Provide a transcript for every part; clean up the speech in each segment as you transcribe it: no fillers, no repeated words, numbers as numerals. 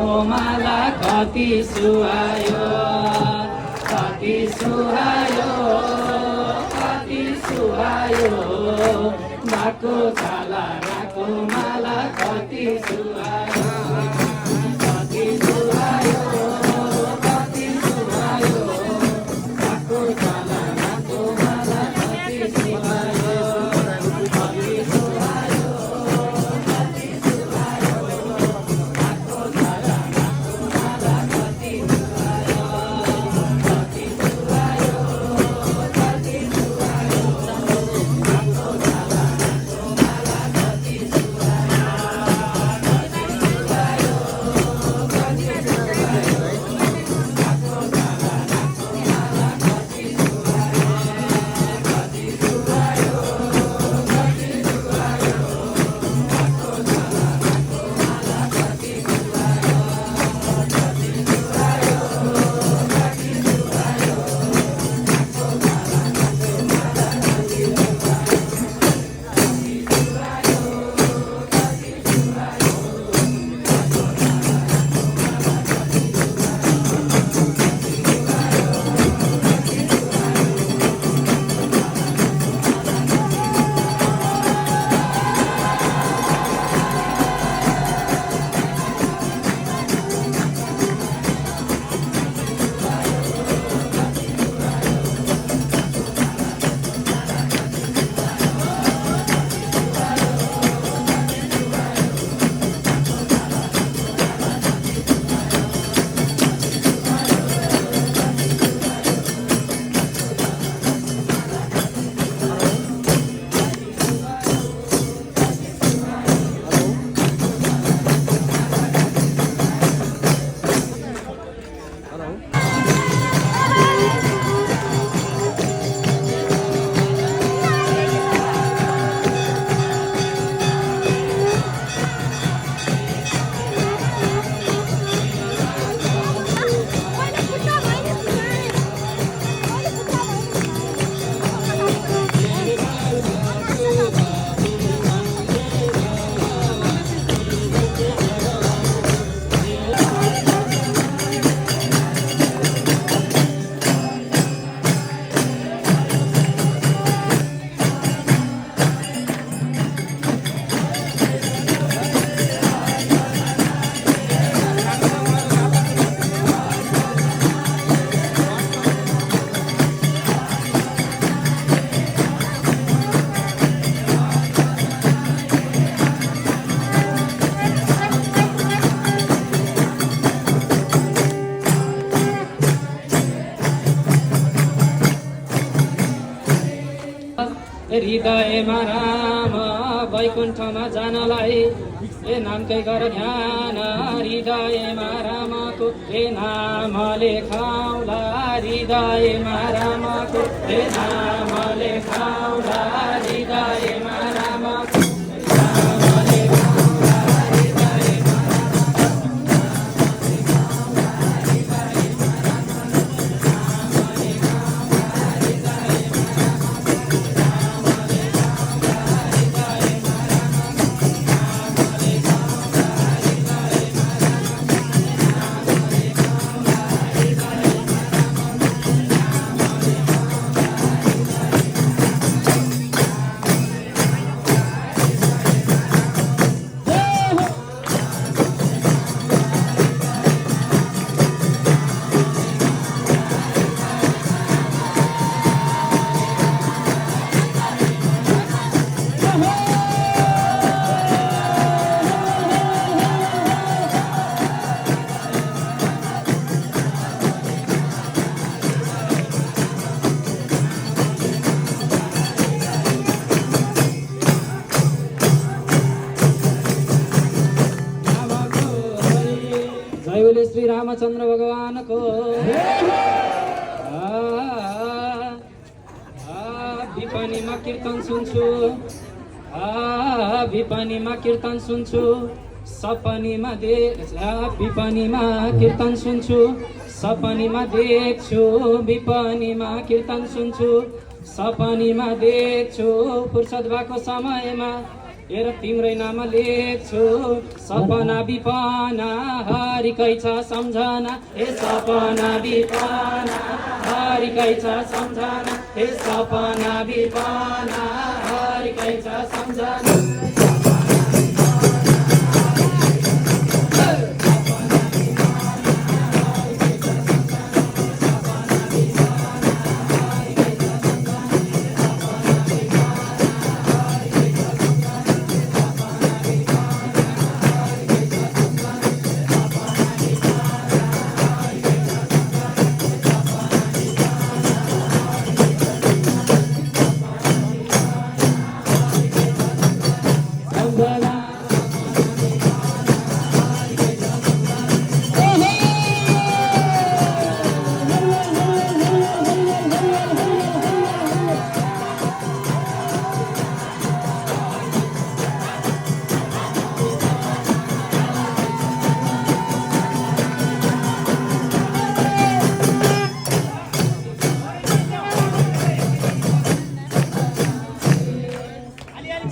माला कति सुहायो कति सुहायो कति सुहायो बाको छाला राको माला कति सुहायो कति सुहायो कति सुहायो बाको छाला राको माला कति सुहायो कति सुहायो कति सुहायो बाको छाला राको माला कति सुहायो कति सुहायो कति सुहायो बाको छाला राको माला कति हृदयमा राम वैकुण्ठमा जानलाई ए नामकै गर ध्यान हृदयमा रामको ए नाम लेखाउला हृदयमा रामको ए नाम लेखाउला हृदयमा रामको श्री रामचंद्र भगवान को विपनीमा कीर्तन सुन्छु विपनीमा कीर्तन सुन्छु सपनीमा विपनीमा कीर्तन सुन्छु सपनीमा देख्छु विपनीमा कीर्तन सुन्छु सपनीमा देख्छु फुर्सद भएको समयमा हेर तिम्रै नाम लेख्छु सपना विपना हरिकै छ सम्झना हे सपना विपना हरिकै छ सम्झना हे सपना विपना हरिकै छ सम्झना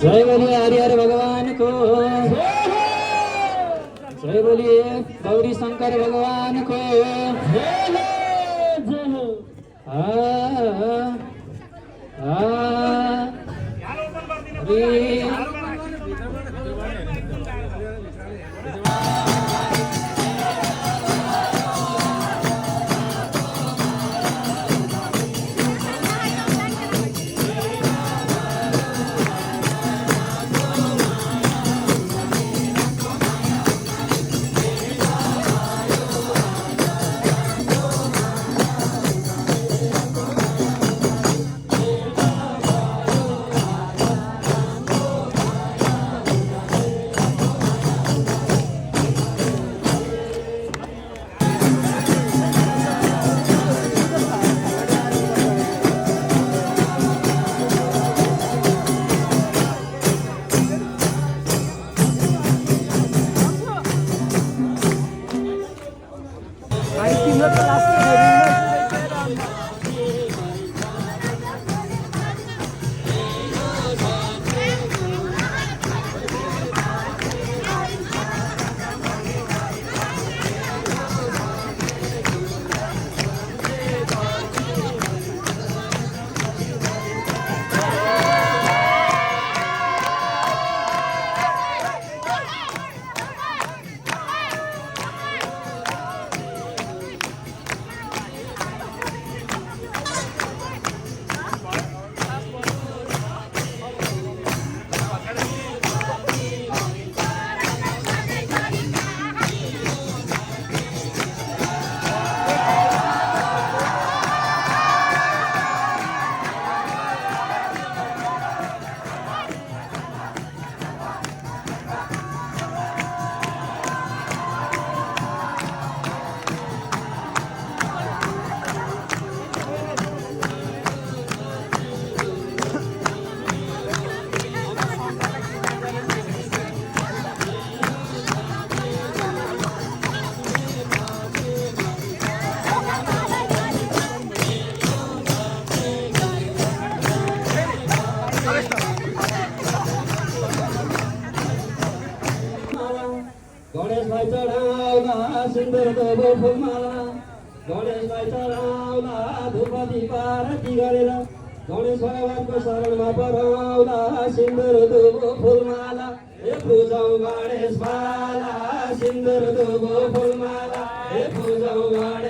जय बोलिए हरिहर भगवान को जय बोलिए गौरी शंकर भगवान को गणेशलाई चढाउला सिन्दुर दोबो फुलमाला गणेशलाई चढाउला धूप दीप आरती गरेर गणेश भगवानको शरणमा पराउला सिन्दुर दोबो फुलमाला हे पूजौ गणेश बाला सिन्दुर दोबो फुलमाला हे पूजौ गणेश